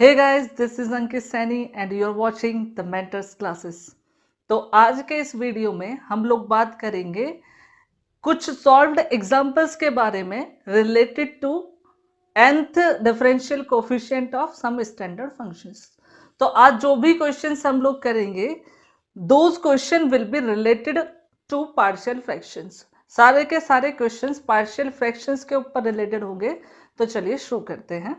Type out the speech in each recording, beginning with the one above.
Hey guys, this is Ankit Saini and you are watching the mentors classes. तो आज के इस वीडियो में हम लोग बात करेंगे कुछ सॉल्व्ड एग्जांपल्स के बारे में related to nth differential coefficient of some standard functions. तो आज जो भी क्वेश्चंस हम लोग करेंगे those question will be related to partial fractions. सारे के सारे क्वेश्चंस पार्शियल फ्रैक्शंस के ऊपर रिलेटेड होंगे। तो चलिए शुरू करते हैं।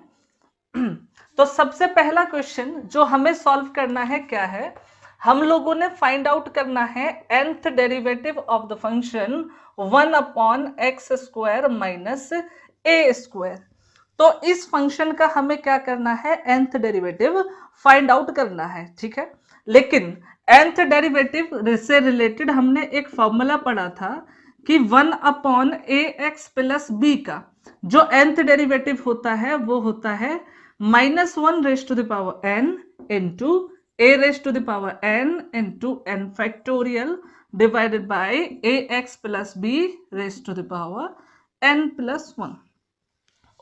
तो सबसे पहला क्वेश्चन जो हमें सॉल्व करना है क्या है, हम लोगों ने फाइंड आउट करना है nth derivative of the function 1/x² minus a square. तो इस फंक्शन का हमें क्या करना है, nth डेरिवेटिव फाइंड आउट करना है, ठीक है। लेकिन nth डेरिवेटिव से रिलेटेड हमने एक फॉर्मूला पढ़ा था कि 1/ax प्लस b का जो nth डेरिवेटिव होता है वो होता है -1 raise to the power n into a raise to the power n into n factorial divided by ax plus b raise to the power n plus 1।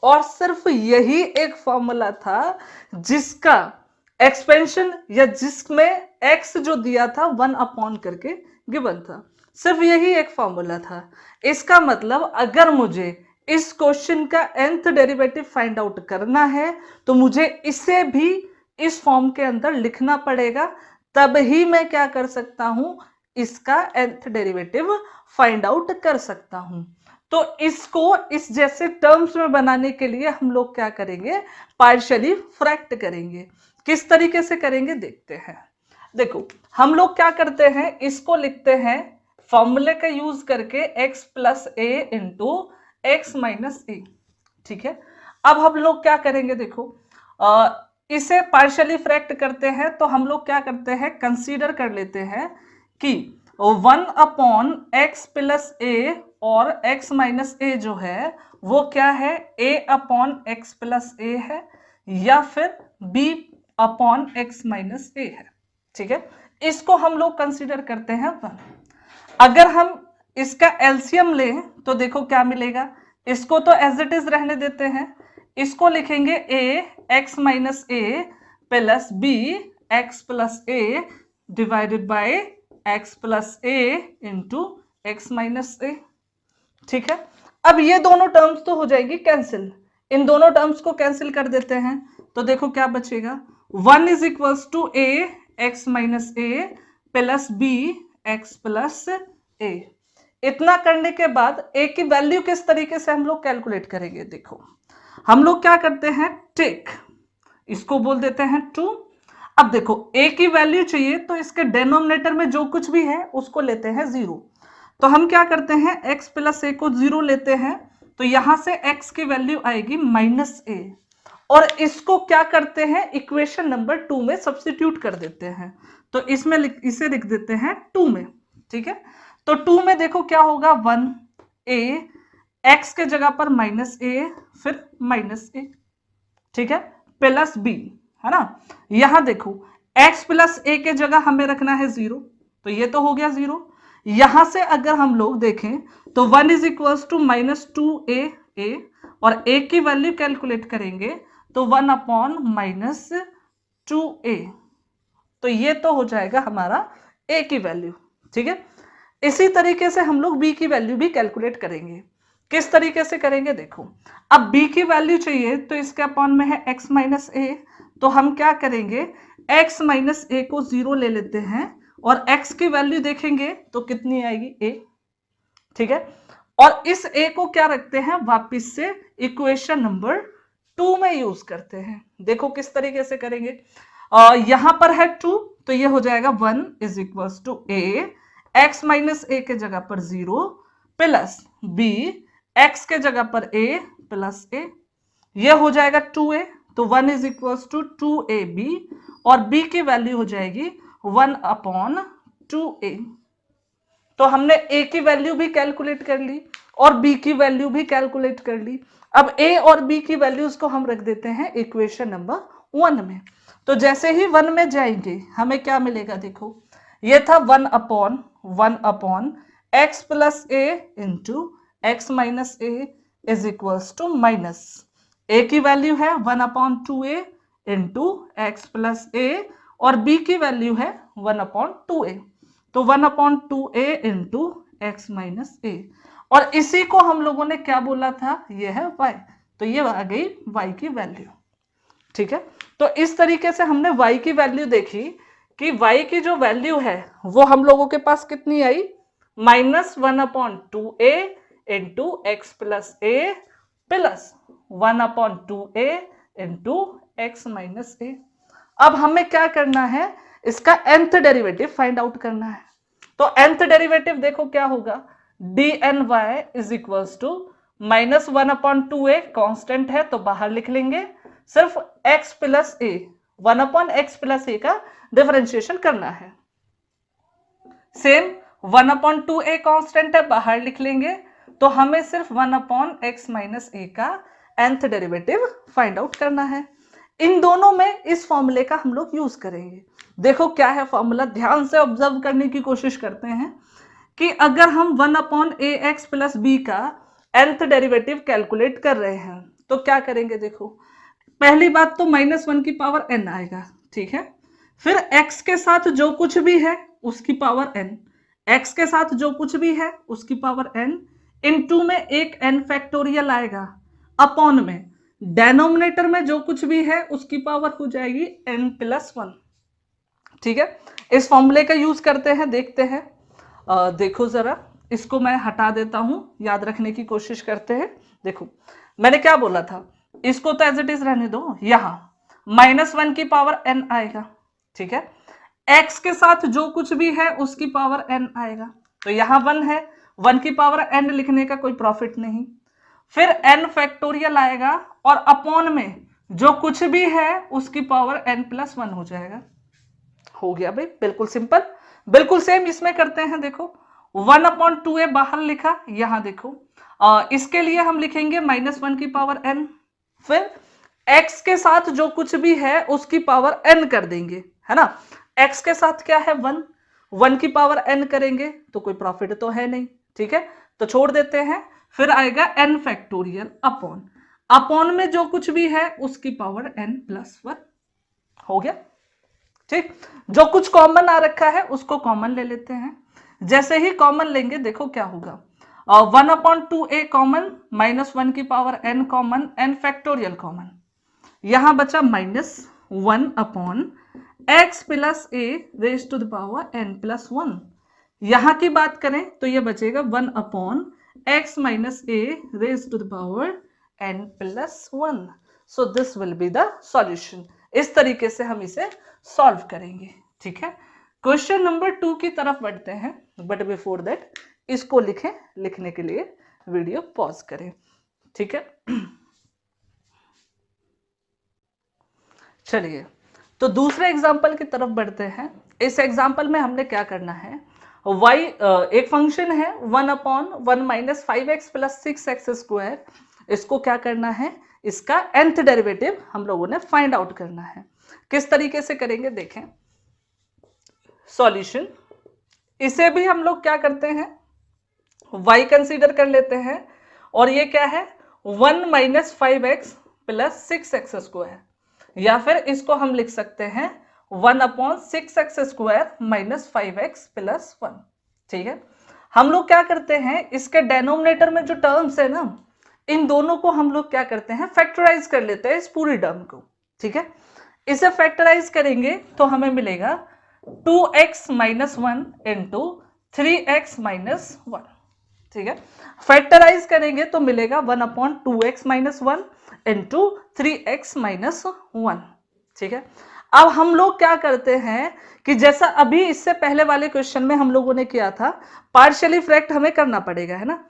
और सिर्फ यही एक फॉर्मूला था जिसका एक्सपेंशन या जिसमें x जो दिया था 1 करके गिवन था। सिर्फ यही एक फॉर्मूला था। इसका मतलब अगर मुझे इस क्वेश्चन का nth डेरिवेटिव फाइंड आउट करना है तो मुझे इसे भी इस फॉर्म के अंदर लिखना पड़ेगा, तब ही मैं क्या कर सकता हूं, इसका nth डेरिवेटिव फाइंड आउट कर सकता हूं। तो इसको इस जैसे टर्म्स में बनाने के लिए हम लोग क्या करेंगे, पार्शियली फ्रैक्ट करेंगे। किस तरीके से करेंगे देखते हैं। देखो हम लोग क्या करते हैं, इसको लिखते हैं फॉर्मूले का यूज करके x plus A into x minus a, ठीक है। अब हम लोग क्या करेंगे, देखो इसे पार्शियली फ्रैक्ट करते हैं तो हम लोग क्या करते हैं, कंसीडर कर लेते हैं कि 1/x प्लस ए और x माइनस ए जो है वो क्या है, a/x प्लस ए है या फिर b/x माइनस ए है, ठीक है। इसको हम लोग कंसीडर करते हैं 1। अगर हम इसका एलसीएम लें तो देखो क्या मिलेगा, इसको तो एज इट इज रहने देते हैं, इसको लिखेंगे ax minus a plus b x plus a divided by x plus A into x minus a, ठीक है। अब ये दोनों टर्म्स तो हो जाएगी कैंसिल, इन दोनों टर्म्स को कैंसिल कर देते हैं तो देखो क्या बचेगा, 1 is equals to a x minus a plus b x plus a. इतना करने के बाद a की वैल्यू किस तरीके से हम लोग कैलकुलेट करेंगे, देखो हम लोग क्या करते हैं, टेक इसको बोल देते हैं 2। अब देखो a की वैल्यू चाहिए तो इसके डिनोमिनेटर में जो कुछ भी है उसको लेते हैं 0। तो हम क्या करते हैं, x प्लस ए को 0 लेते हैं तो यहां से x की वैल्यू आएगी -a और इसको क्या करते हैं, इक्वेशन नंबर 2 में सब्स्टिट्यूट कर देते हैं। तो इसमें इसे लिख देते हैं 2 में, ठीक है। तो 2 में देखो क्या होगा, 1a x के जगह पर -a फिर -a, ठीक है, प्लस b, है ना। यहां देखो x प्लस a के जगह हमें रखना है 0, तो ये तो हो गया 0। यहां से अगर हम लोग देखें तो 1 इज इक्वल्स टू -2a और a की वैल्यू कैलकुलेट करेंगे तो 1/-2a, तो ये तो हो जाएगा हमारा a की वैल्यू, ठीक है। इसी तरीके से हम लोग b की वैल्यू भी कैलकुलेट करेंगे। किस तरीके से करेंगे, देखो अब b की वैल्यू चाहिए तो इसके अपॉन में है x माइनस ए, तो हम क्या करेंगे, x माइनस ए को 0 ले लेते हैं और x की वैल्यू देखेंगे तो कितनी आएगी, a, ठीक है। और इस a को क्या रखते हैं, वापिस से इक्वेशन नंबर 2 में यूज करते हैं। देखो किस तरीके से करेंगे, यहां पर है 2 तो ये हो जाएगा 1 is equals to a x minus a के जगह पर 0 प्लस b x के जगह पर a प्लस a, ये हो जाएगा 2a, तो 1 इज इक्वल्स टू 2ab और b की वैल्यू हो जाएगी 1/2a। तो हमने a की वैल्यू भी कैलकुलेट कर ली और b की वैल्यू भी कैलकुलेट कर ली। अब a और b की वैल्यूज को हम रख देते हैं इक्वेशन नंबर 1 में। तो जैसे ही 1 में जाएंगे हमें क्या मिलेगा, देखो ये था 1/1 x plus A into x minus A is equals to minus a की वैल्यू है 1/2a इंटू एक्स प्लस ए, और b की वैल्यू है 1/2a, तो 1/2a इंटू एक्स माइनस ए, और इसी को हम लोगों ने क्या बोला था, ये है y, तो ये आ गई y की वैल्यू। ठीक है, तो इस तरीके से हमने y की वैल्यू देखी कि y की जो वैल्यू है वो हम लोगों के पास कितनी आई, -1/2a into x plus a plus 1/2a into x minus a. अब हमें क्या करना है, इसका nth डेरिवेटिव फाइंड आउट करना है। तो nth डेरिवेटिव देखो क्या होगा, dny is equals to -1/2a, constant है तो बाहर लिख लेंगे, सिर्फ x plus A, 1/x plus A का डिफरेंशिएशन करना है। सेम 1/2a कांस्टेंट है, बाहर लिख लेंगे, तो हमें सिर्फ 1/x माइनस ए का nth डेरिवेटिव फाइंड आउट करना है। इन दोनों में इस फॉर्मूले का हम लोग यूज करेंगे। देखो क्या है फॉर्मूला, ध्यान से ऑब्जर्व करने की कोशिश करते हैं कि अगर हम 1/ax प्लस b का nth डेरिवेटिव कैलकुलेट कर रहे हैं तो क्या करेंगे, देखो पहली बात तो -1 की पावर n आएगा, ठीक है, फिर x के साथ जो कुछ भी है उसकी पावर n, x के साथ जो कुछ भी है उसकी पावर n, इनटू में एक n फैक्टोरियल आएगा, अपॉन में डेनोमिनेटर में जो कुछ भी है उसकी पावर हो जाएगी n प्लस 1। ठीक है, इस फॉर्मूले का यूज करते हैं, देखते हैं। देखो जरा, इसको मैं हटा देता हूं, याद रखने की कोशिश करते हैं। देखो मैंने क्या बोला था, इसको तो एज इट इज रहने दो, यहां -1 की पावर n आएगा, ठीक है, x के साथ जो कुछ भी है उसकी पावर n आएगा, तो यहां 1 है, 1 की पावर n लिखने का कोई प्रॉफिट नहीं, फिर n फैक्टोरियल आएगा और अपॉन में जो कुछ भी है उसकी पावर n प्लस 1 हो जाएगा। हो गया भाई, बिल्कुल सिंपल। बिल्कुल सेम इसमें करते हैं, देखो 1/2a बाहर लिखा, यहां देखो इसके लिए हम लिखेंगे -1 की पावर n, फिर x के साथ जो कुछ भी है उसकी पावर n कर देंगे, है ना, x के साथ क्या है 1, 1 की पावर n करेंगे तो कोई प्रॉफिट तो है नहीं, ठीक है, तो छोड़ देते हैं, फिर आएगा n फैक्टोरियल अपॉन, अपॉन में जो कुछ भी है उसकी पावर n प्लस 1। हो गया, ठीक, जो कुछ कॉमन आ रखा है उसको कॉमन ले लेते हैं, जैसे ही कॉमन लेंगे देखो क्या होगा, 1/2a कॉमन, -1 की power n common, n factorial common, यहां बचा -1/x plus a raise to the power n plus 1। यहां की बात करें तो ये बचेगा 1/x minus a raise to the power n plus 1। So this will be the solution. इस तरीके से हम इसे सॉल्व करेंगे, ठीक है। क्वेश्चन नंबर 2 की तरफ बढ़ते हैं, बट बिफोर दैट इसको लिखें, लिखने के लिए वीडियो पॉज करें, ठीक है। चलिए तो दूसरे एग्जाम्पल की तरफ बढ़ते हैं। इस एग्जाम्पल में हमने क्या करना है, y एक फंक्शन है 1/1 minus 5x plus 6x square, इसको क्या करना है, इसका nth डेरिवेटिव हम लोगों ने फाइंड आउट करना है। किस तरीके से करेंगे देखें, सॉल्यूशन, इसे भी हम लोग क्या करते हैं, y कंसीडर कर लेते हैं, और ये क्या है 1 minus 5x plus 6x square, या फिर इसको हम लिख सकते हैं 1/6x square minus 5x plus 1। ठीक है, हम लोग क्या करते हैं, इसके डेनोमिनेटर में जो टर्म्स है ना, इन दोनों को हम लोग क्या करते हैं, फैक्टराइज कर लेते हैं इस पूरी टर्म को। ठीक है, इसे फैक्टराइज करेंगे तो हमें मिलेगा 2x minus 1 into 3x minus 1। ठीक है, फैक्टराइज करेंगे तो मिलेगा 1/2x minus 1 into 3x minus 1। ठीक है, अब हम लोग क्या करते हैं कि जैसा अभी इससे पहले वाले क्वेश्चन में हम लोगों ने किया था, पार्शियली फ्रैक्ट हमें करना पड़ेगा, है ना।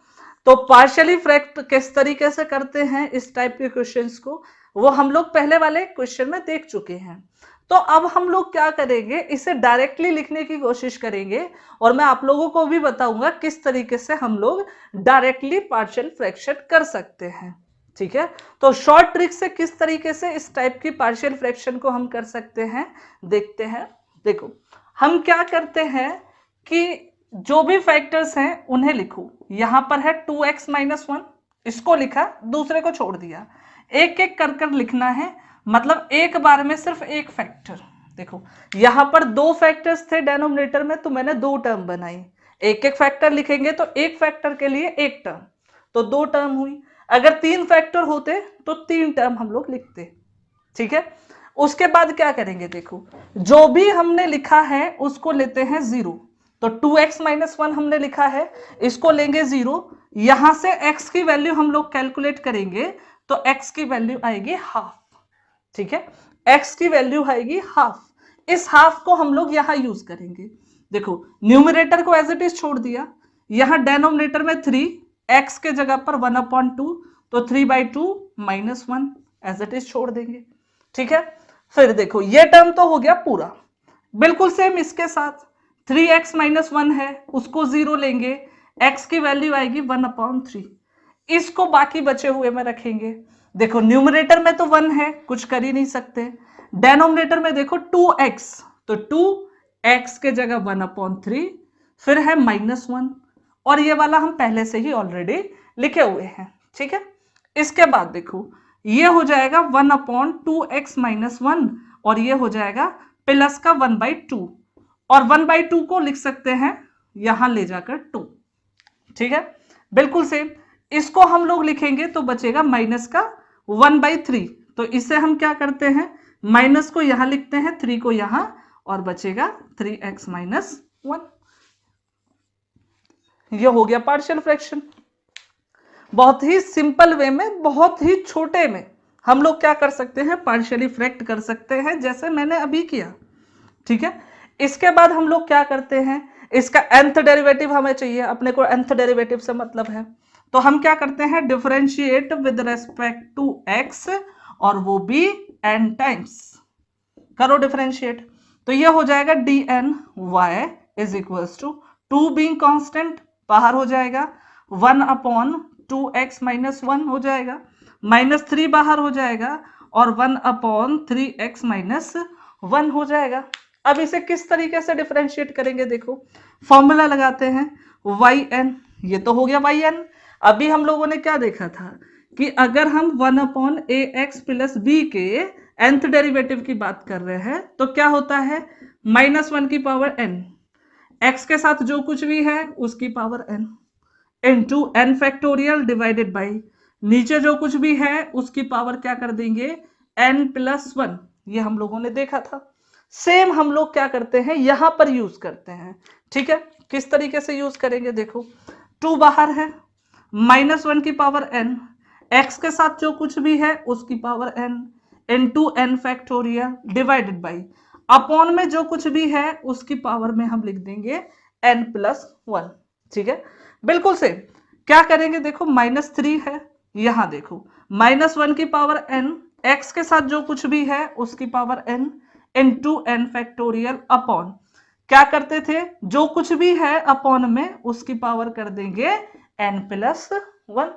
तो पार्शियली फ्रैक्ट किस तरीके से करते हैं इस टाइप के क्वेश्चंस को, वो हम लोग पहले वाले क्वेश्चन में देख चुके हैं। तो अब हम लोग क्या करेंगे, इसे डायरेक्टली लिखने की कोशिश करेंगे, और मैं आप लोगों को भी बताऊंगा किस तरीके से हम लोग डायरेक्टली पार्शियल फ्रैक्शन कर सकते हैं। ठीक है, तो शॉर्ट ट्रिक से किस तरीके से इस टाइप की पार्शियल फ्रैक्शन को हम कर सकते हैं, देखते हैं। देखो हम क्या करते हैं कि जो भी फैक्टर्स हैं उन्हें लिखो, यहां पर है 2x माइनस 1, इसको लिखा, दूसरे को छोड़ दिया, एक एक कर कर लिखना है। मतलब एक बार में सिर्फ एक फैक्टर। देखो यहां पर दो फैक्टर्स थे डेनोमिनेटर में, तो मैंने दो टर्म बनाई। एक एक फैक्टर लिखेंगे तो एक फैक्टर के लिए एक टर्म, तो दो टर्म हुई। अगर तीन फैक्टर होते तो तीन टर्म हम लोग लिखते। ठीक है, उसके बाद क्या करेंगे, देखो जो भी हमने लिखा है उसको लेते हैं जीरो। तो 2x माइनस 1 हमने लिखा है, इसको लेंगे जीरो। यहां से x की वैल्यू हम लोग कैलकुलेट करेंगे तो x की वैल्यू आएगी हाफ। ठीक है, x की वैल्यू आएगी हाफ। इस हाफ को हम लोग यहां यूज करेंगे। देखो न्यूमरेटर को एज इट इज छोड़ दिया, यहां डेनोमिनेटर में 3, x के जगह पर 1/2, तो 3/2 माइनस 1 एज इट इज छोड़ देंगे। ठीक है, फिर देखो ये टर्म तो हो गया पूरा। बिल्कुल सेम इसके साथ 3x माइनस 1 है, उसको जीरो लेंगे, x की वैल्यू आएगी 1/3। इसको बाकी बचे हुए में रखेंगे। देखो न्यूमरेटर में तो 1 है, कुछ कर ही नहीं सकते। डेनोमिनेटर में देखो 2x, तो 2x के जगह 1/3, फिर है -1, और ये वाला हम पहले से ही ऑलरेडी लिखे हुए हैं। ठीक है, इसके बाद देखो ये हो जाएगा 1/2x माइनस 1, और ये हो जाएगा प्लस का 1/2, और 1/2 को लिख सकते हैं यहां ले जाकर 2। ठीक है, बिल्कुल सेम। इसको हम लोग लिखेंगे तो बचेगा माइनस का 1/3, तो इसे हम क्या करते हैं, माइनस को यहां लिखते हैं, 3 को यहां, और बचेगा 3x माइनस 1। ये हो गया पार्शियल फ्रैक्शन। बहुत ही सिंपल वे में, बहुत ही छोटे में हम लोग क्या कर सकते हैं, पार्शियली फ्रैक्ट कर सकते हैं, जैसे मैंने अभी किया। ठीक है, इसके बाद हम लोग क्या करते हैं, इसका nth डेरिवेटिव हमें चाहिए, अपने को nth डेरिवेटिव से मतलब है, तो हम क्या करते हैं, differentiate with respect to x, और वो भी n टाइम्स। करो डिफरेंशिएट, तो ये हो जाएगा dny is equals to 2 being constant बाहर हो जाएगा, 1/2x माइनस 1 हो जाएगा, -3 बाहर हो जाएगा, और 1/3x माइनस 1 हो जाएगा। अब इसे किस तरीके से डिफरेंशिएट करेंगे, देखो फॉर्मूला लगाते हैं yn, ये तो हो गया yn। अभी हम लोगों ने क्या देखा था कि अगर हम 1/ax प्लस b के nth डेरिवेटिव की बात कर रहे हैं तो क्या होता है, -1 की पावर n, x के साथ जो कुछ भी है उसकी power n, into n factorial divided by नीचे जो कुछ भी है उसकी पावर क्या कर देंगे, n+1। ये हम लोगों ने देखा था। सेम हम लोग क्या करते हैं, यहां पर यूज करते हैं। ठीक है, किस तरीके से यूज करेंगे, देखो 2 बाहर है, -1 की पावर n, x के साथ जो कुछ भी है उसकी power n, into n factorial divided by upon में जो कुछ भी है उसकी पावर में हम लिख देंगे n+1। ठीक है, बिल्कुल सेम। क्या करेंगे, देखो -3 है, यहां देखो -1 की पावर n, x के साथ जो कुछ भी है उसकी power n, into n factorial upon, क्या करते थे, जो कुछ भी है अपॉन में उसकी पावर कर देंगे n+1।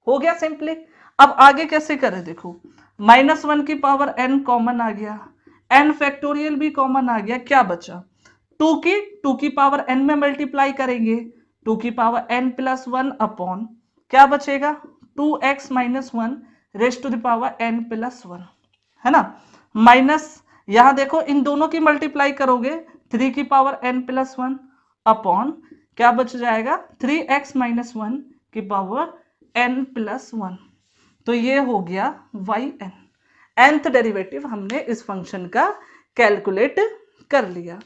हो गया सिंपली। अब आगे कैसे करें, देखो -1 की पावर n कॉमन आ गया, n फैक्टोरियल भी कॉमन आ गया, क्या बचा, 2 की पावर n में मल्टीप्लाई करेंगे, 2 की पावर n+1 अपॉन क्या बचेगा, 2x minus 1 raise to the power n+1, है ना, माइनस यहां देखो इन दोनों की मल्टीप्लाई करोगे, 3 की पावर n+1 अपॉन क्या बच जाएगा, 3x माइनस 1 की पावर n+1। तो ये हो गया yn, nth डेरिवेटिव हमने इस फंक्शन का कैलकुलेट कर लिया।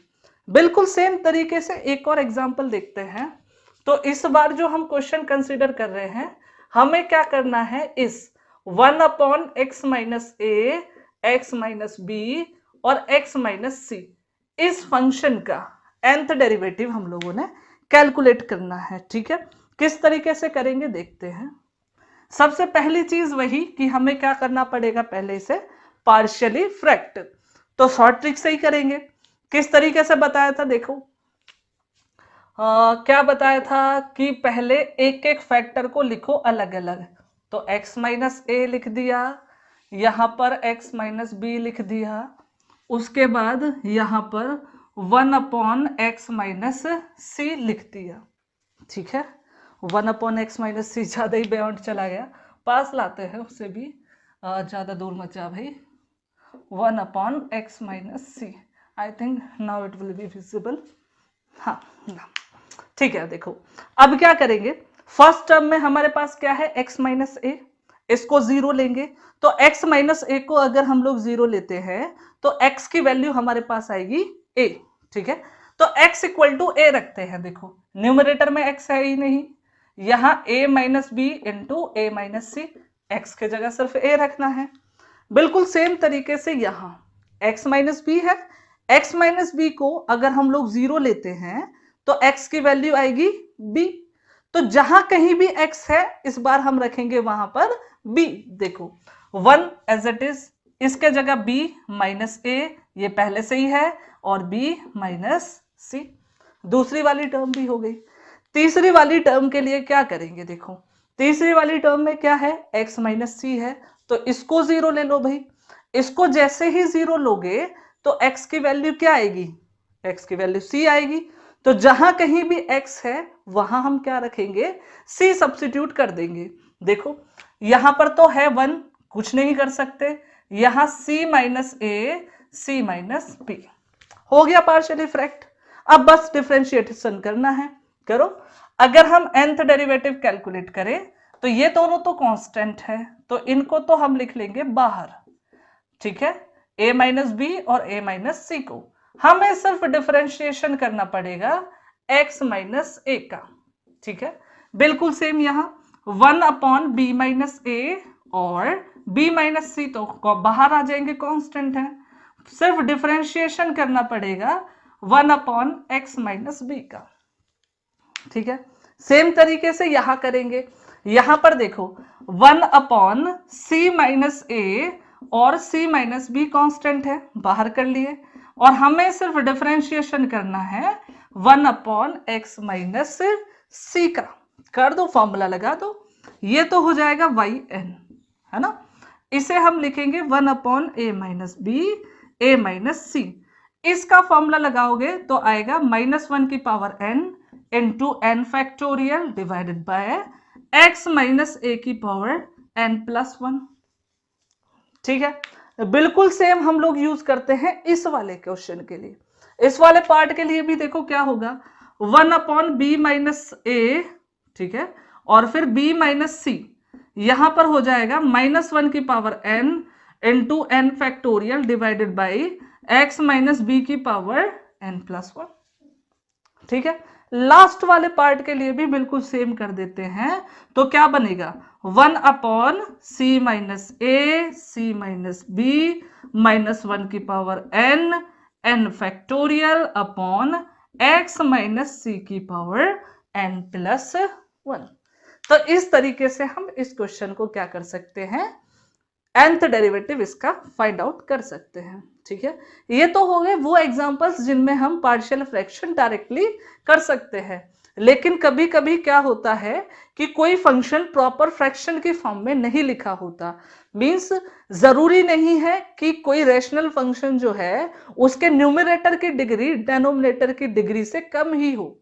बिल्कुल सेम तरीके से एक और एग्जांपल देखते हैं। तो इस बार जो हम क्वेश्चन कंसीडर कर रहे हैं, हमें क्या करना है, इस 1/x minus a, x minus b और x माइनस c इस फंक्शन का nth डेरिवेटिव हम लोगों ने कैलकुलेट करना है। ठीक है, किस तरीके से करेंगे देखते हैं। सबसे पहली चीज वही कि हमें क्या करना पड़ेगा, पहले इसे पार्शियली फ्रैक्ट, तो शॉर्ट ट्रिक से ही करेंगे। किस तरीके से बताया था, देखो क्या बताया था कि पहले एक एक फैक्टर को लिखो अलग अलग, तो x माइनस a लिख दिया, यहां पर x माइनस b लिख दिया, उसके बाद यहां पर 1/x माइनस c लिख दिया। ठीक है, 1/x माइनस c ज्यादा ही बियॉन्ड चला गया, पास लाते हैं उससे भी, ज्यादा दूर मत जा भाई। 1 upon x minus C. I think now it will be visible. हाँ, ठीक है। देखो अब क्या करेंगे, फर्स्ट टर्म में हमारे पास क्या है, x माइनस ए, इसको जीरो लेंगे। तो x माइनस ए को अगर हम लोग जीरो लेते हैं तो x की वैल्यू हमारे पास आएगी a। ठीक है, तो x इक्वल टू ए रखते हैं। देखो न्यूमरेटर में x है ही नहीं, यहां a minus B into A minus C, X की जगह सिर्फ a रखना है। बिल्कुल सेम तरीके से यहां x माइनस बी है, x माइनस बी को अगर हम लोग जीरो लेते हैं तो x की वैल्यू आएगी b। तो जहां कहीं भी x है इस बार हम रखेंगे वहां पर b। देखो 1 एज इट इज, इसके जगह b माइनस a, ये पहले से ही है, और b माइनस c। दूसरी वाली टर्म भी हो गई। तीसरी वाली टर्म के लिए क्या करेंगे, देखो तीसरी वाली टर्म में क्या है, x माइनस सी है, तो इसको जीरो ले लो भाई। इसको जैसे ही जीरो लोगे तो x की वैल्यू क्या आएगी, x की वैल्यू c आएगी। तो जहां कहीं भी x है वहां हम क्या रखेंगे, c सब्स्टिट्यूट कर देंगे। देखो यहां पर तो है 1, कुछ नहीं कर सकते, यहां c माइनस ए, c माइनस बी हो गया पार्शियल इफेक्ट। अब बस डिफरेंशिएशन करना है, करो। अगर हम nth डेरिवेटिव कैलकुलेट करें तो ये दोनों तो कांस्टेंट है, तो इनको तो हम लिख लेंगे बाहर। ठीक है, a माइनस बी और a माइनस सी को हमें सिर्फ डिफरेंशिएशन करना पड़ेगा x माइनस ए का। ठीक है, बिल्कुल सेम यहां 1 अपॉन बी माइनस ए और b माइनस सी तो बाहर आ जाएंगे, कांस्टेंट है। सिर्फ डिफरेंशिएशन करना पड़ेगा 1 अपॉन x माइनस बी का। ठीक है, सेम तरीके से यहां करेंगे। यहां पर देखो 1 अपॉन c माइनस ए और c माइनस बी कॉन्स्टेंट है, बाहर कर लिए, और हमें सिर्फ डिफरेंशिएशन करना है 1 अपॉन x माइनस सी का। कर दो, फॉर्मूला लगा दो, ये तो हो जाएगा yn, है ना। इसे हम लिखेंगे 1 upon a minus b, a minus c. इसका फॉर्मूला लगाओगे तो आएगा -1 की power n into n factorial divided by x minus a की पावर n प्लस 1। ठीक है, बिल्कुल सेम हम लोग यूज करते हैं इस वाले क्वेश्चन के लिए। इस वाले पार्ट के लिए भी देखो क्या होगा, 1 अपॉन बी माइनस ए, ठीक है, और फिर b माइनस सी, यहां पर हो जाएगा -1 की power n into n factorial divided by x minus B की पावर n प्लस 1। ठीक है, लास्ट वाले पार्ट के लिए भी बिल्कुल सेम कर देते हैं, तो क्या बनेगा 1 upon c minus a, c minus b, -1 की power n factorial upon x minus c की पावर n प्लस 1। तो इस तरीके से हम इस क्वेश्चन को क्या कर सकते हैं, nth डेरिवेटिव इसका फाइंड आउट कर सकते हैं। ठीक है, ये तो हो गए वो एग्जांपल्स जिनमें हम पार्शियल फ्रैक्शन डायरेक्टली कर सकते हैं। लेकिन कभी कभी क्या होता है कि कोई फंक्शन प्रॉपर फ्रैक्शन की फॉर्म में नहीं लिखा होता। मींस जरूरी नहीं है कि कोई रैशनल फंक्शन जो है उसके न्यूमरेटर की डिग्री डेनोमिनेटर की डिग्री से कम ही हो,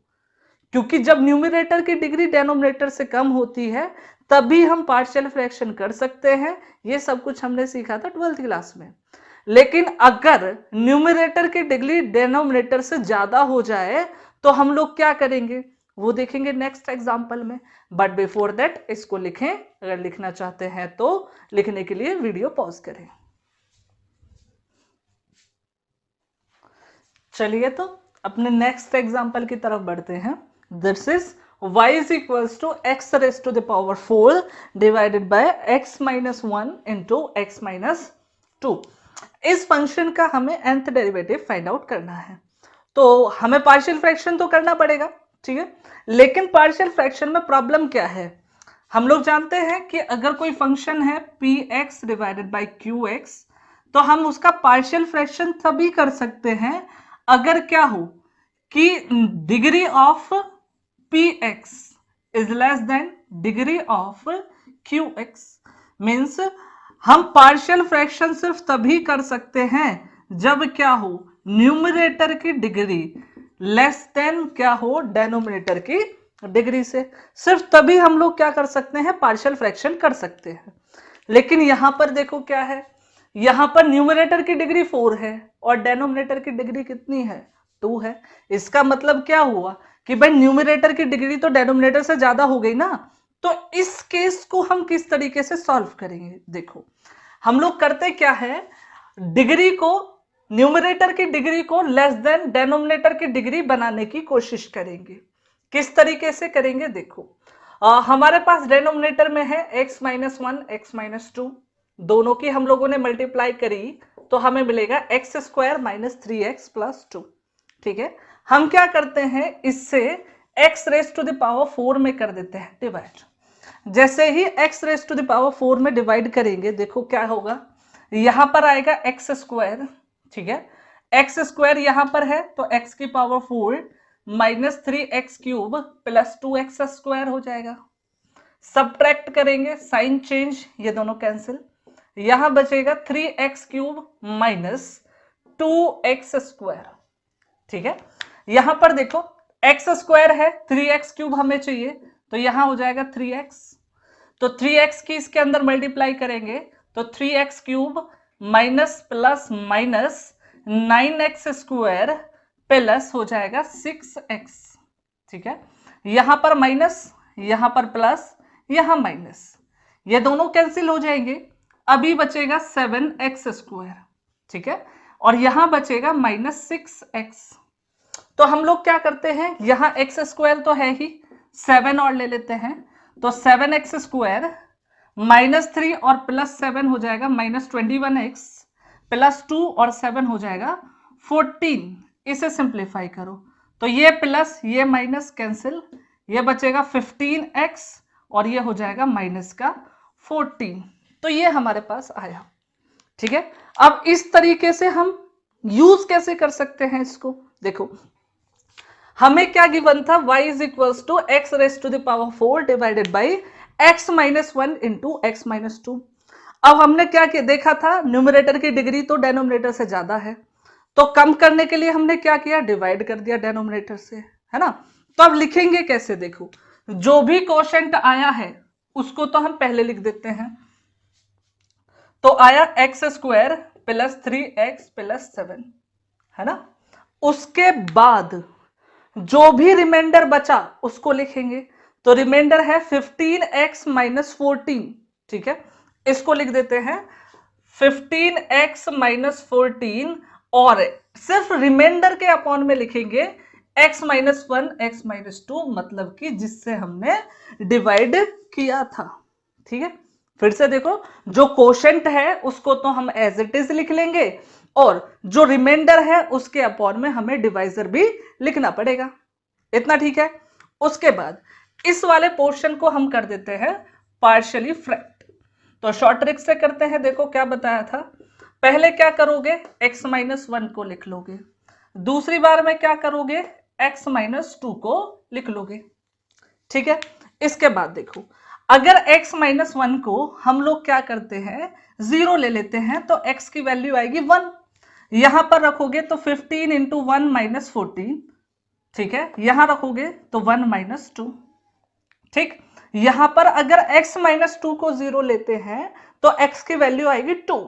क्योंकि जब न्यूमरेटर की डिग्री डेनोमिनेटर से कम होती है तभी हम पार्शियल फ्रैक्शन कर सकते हैं। ये सब कुछ हमने सीखा था 12th क्लास में। लेकिन अगर न्यूमरेटर की डिग्री डेनोमिनेटर से ज्यादा हो जाए तो हम लोग क्या करेंगे वो देखेंगे नेक्स्ट एग्जांपल में। बट बिफोर दैट इसको लिखें, अगर लिखना चाहते हैं तो लिखने के लिए वीडियो पॉज करें। चलिए तो अपने नेक्स्ट एग्जांपल की तरफ बढ़ते हैं। This is y is equals to x raised to the power 4 divided by x minus 1 into x minus 2। इस फंक्शन का हमें nth डेरिवेटिव फाइंड आउट करना है, तो हमें पार्शियल फ्रैक्शन तो करना पड़ेगा। ठीक है, लेकिन पार्शियल फ्रैक्शन में प्रॉब्लम क्या है, हम लोग जानते हैं कि अगर कोई फंक्शन है px डिवाइडेड बाय qx तो हम उसका पार्शियल फ्रैक्शन तभी कर सकते हैं अगर क्या हो कि degree of px is less than degree of qx। Means हम पार्शियल फ्रैक्शन सिर्फ तभी कर सकते हैं जब क्या हो, न्यूमरेटर की डिग्री लेस देन क्या हो, डेनोमिनेटर की डिग्री से। सिर्फ तभी हम लोग क्या कर सकते हैं, पार्शियल फ्रैक्शन कर सकते हैं। लेकिन यहां पर देखो क्या है, यहां पर न्यूमरेटर की डिग्री 4 है और डेनोमिनेटर की डिग्री कितनी है, 2 है। इसका मतलब क्या हुआ कि भाई न्यूमरेटर की डिग्री तो डेनोमिनेटर से ज्यादा हो गई ना। तो इस केस को हम किस तरीके से सॉल्व करेंगे, देखो हम लोग करते क्या है, डिग्री को, न्यूमरेटर की डिग्री को लेस देन डेनोमिनेटर की डिग्री बनाने की कोशिश करेंगे। किस तरीके से करेंगे, देखो हमारे पास डेनोमिनेटर में है x माइनस 1 एक्स माइनस 2, दोनों की हम लोगों ने मल्टीप्लाई करी तो हमें मिलेगा x square minus 3x plus 2। ठीक है, हम क्या करते हैं, इससे x raise to the power 4 में कर देते हैं डिवाइड। जैसे ही x raise to the power 4 में डिवाइड करेंगे, देखो क्या होगा, यहां पर आएगा एक्स स्क्वायर, ठीक है, एक्स स्क्वायर यहां पर है तो x की power 4 minus 3x cube plus 2x square हो जाएगा। सबट्रैक्ट करेंगे, साइन चेंज, ये दोनों कैंसिल, यहां बचेगा 3x cube minus 2x square. ठीक है, यहां पर देखो x स्क्वायर है, 3x क्यूब हमें चाहिए तो यहां हो जाएगा 3x, तो 3x की इसके अंदर मल्टीप्लाई करेंगे तो 3x cube minus plus minus 9x square plus हो जाएगा 6x। ठीक है, यहां पर माइनस, यहां पर प्लस, यहां माइनस, ये दोनों कैंसिल हो जाएंगे, अभी बचेगा 7x स्क्वायर। ठीक है, और यहां बचेगा माइनस 6x। तो हम लोग क्या करते हैं, यहां x स्क्वायर तो है ही, 7 और ले लेते हैं, तो 7x स्क्वायर माइनस 3 और प्लस 7 हो जाएगा माइनस 21x प्लस 2 और 7 हो जाएगा 14। इसे सिंप्लीफाई करो तो ये प्लस ये माइनस कैंसिल, ये बचेगा 15x और ये हो जाएगा माइनस का 14। तो ये हमारे पास आया। ठीक है, अब इस तरीके से हम यूज कैसे कर सकते हैं इसको, देखो हमें क्या गिवन था, y is equals to X raise to the power 4 divided by x minus 1 into x minus 2। अब हमने क्या किया, देखा था न्यूमरेटर की डिग्री तो डेनोमिनेटर से ज्यादा है, तो कम करने के लिए हमने क्या किया, डिवाइड कर दिया डेनोमिनेटर से, है ना। तो अब लिखेंगे कैसे, देखो जो भी कोशेंट आया है उसको तो हम पहले लिख देते हैं, तो आया x square plus 3x plus 7, है ना। उसके बाद जो भी रिमाइंडर बचा उसको लिखेंगे, तो रिमाइंडर है 15x माइनस 14। ठीक है, इसको लिख देते हैं 15x माइनस 14 और सिर्फ रिमाइंडर के अपॉन में लिखेंगे x माइनस 1 एक्स माइनस 2, मतलब कि जिससे हमने डिवाइड किया था। ठीक है, फिर से देखो जो कोशेंट है उसको तो हम एज इट इज लिख लेंगे और जो रिमाइंडर है उसके अपॉन में हमें डिवाइजर भी लिखना पड़ेगा। इतना ठीक है, उसके बाद इस वाले पोर्शन को हम कर देते हैं पार्शियली फ्रैक्ट। तो शॉर्ट ट्रिक से करते हैं, देखो क्या बताया था, पहले क्या करोगे, x माइनस 1 को लिख लोगे, दूसरी बार में क्या करोगे, x माइनस 2 को लिख लोगे। ठीक है, इसके बाद देखो अगर x माइनस 1 को हम लोग क्या करते हैं, 0 ले लेते हैं तो x की वैल्यू आएगी 1, यहां पर रखोगे तो 15 इंटू 1 माइनस 14। ठीक है, यहां रखोगे तो 1 माइनस 2। ठीक, यहां पर अगर x माइनस 2 को 0 लेते हैं तो x की वैल्यू आएगी 2,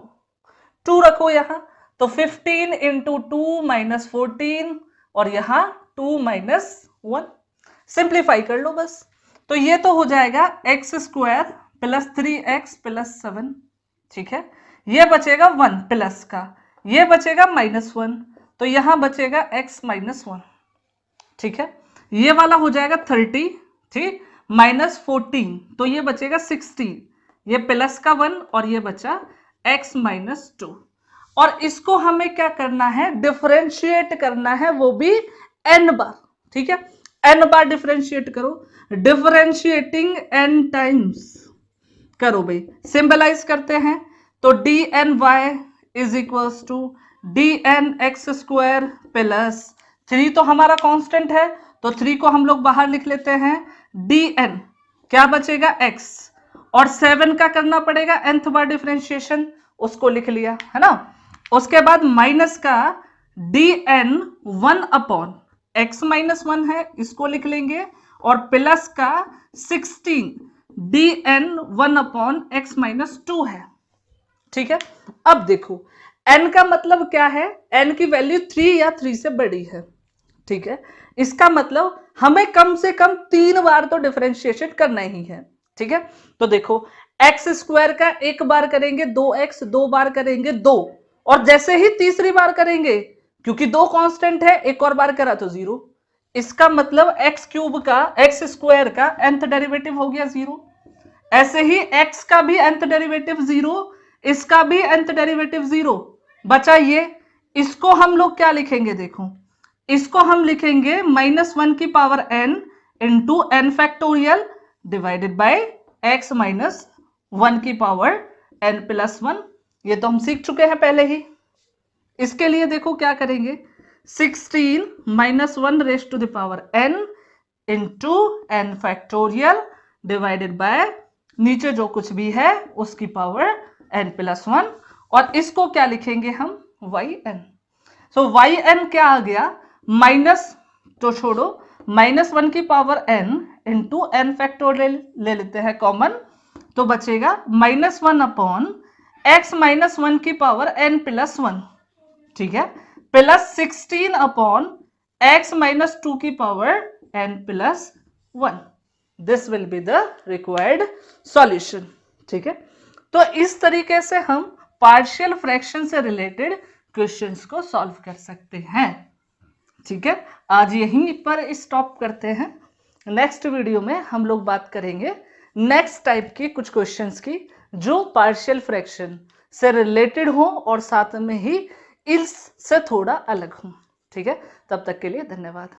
2 रखो यहां, तो 15 इंटू 2 माइनस 14 और यहां 2 माइनस 1, सिंप्लीफाई कर लो बस। तो ये तो हो जाएगा x square plus 3x plus 7। ठीक है, ये बचेगा 1 प्लस का, ये बचेगा माइनस 1, तो यहां बचेगा x माइनस 1। ठीक है, ये वाला हो जाएगा 30, ठीक, माइनस 14 तो ये बचेगा 16, ये प्लस का 1 और ये बचा x माइनस 2। और इसको हमें क्या करना है, डिफरेंशिएट करना है, वो भी n बार। ठीक है, n बार डिफरेंशिएट करो, डिफरेंशिएटिंग n टाइम्स करो भाई, सिंबलाइज करते हैं, तो dny is equals to dnx square plus 3 तो हमारा कांस्टेंट है तो 3 को हम लोग बाहर लिख लेते हैं, dn क्या बचेगा x और 7 का करना पड़ेगा nth बार डिफरेंशिएशन, उसको लिख लिया, है ना। उसके बाद माइनस का dn 1 अपॉन x माइनस 1 है, इसको लिख लेंगे, और प्लस का 16 dn 1 अपॉन x माइनस 2 है। ठीक है। अब देखो n का मतलब क्या है, n की वैल्यू 3 या 3 से बड़ी है, ठीक है। इसका मतलब हमें कम से कम 3 बार तो डिफरेंशिएशन करना ही है, ठीक है। तो देखो एक्स स्क्वायर का एक बार करेंगे 2x, 2 बार करेंगे 2, और जैसे ही तीसरी बार करेंगे, क्योंकि 2 कांस्टेंट है, एक और बार करा तो 0, इसका मतलब एक्स क्यूब का, एक्स स्क्वायर का nth डेरिवेटिव हो गया 0। ऐसे ही x का भी nth डेरिवेटिव 0, इसका भी nth डेरिवेटिव 0, बचा ये। इसको हम लोग क्या लिखेंगे, देखो इसको हम लिखेंगे -1 की power n into N factorial divided by x minus 1 की पावर n प्लस 1। ये तो हम सीख चुके हैं पहले ही। इसके लिए देखो क्या करेंगे, 16 minus 1 raise to the power n into N factorial divided by नीचे जो कुछ भी है उसकी पावर n प्लस 1, और इसको क्या लिखेंगे हम, yn। सो yn क्या आ गया, माइनस तो छोड़ो, -1 की power n into N factorial ले लेते हैं कॉमन, तो बचेगा -1 अपॉन x माइनस 1 की पावर n प्लस 1, ठीक है, प्लस 16 अपॉन x माइनस 2 की power n plus 1। This will be the required solution, ठीक है। तो इस तरीके से हम पार्शियल फ्रैक्शन से रिलेटेड क्वेश्चंस को सॉल्व कर सकते हैं, ठीक है। आज यहीं पर स्टॉप करते हैं। नेक्स्ट वीडियो में हम लोग बात करेंगे नेक्स्ट टाइप की कुछ क्वेश्चंस की जो पार्शियल फ्रैक्शन से रिलेटेड हो और साथ में ही इससे थोड़ा अलग हो, ठीक है। तब तक के लिए धन्यवाद।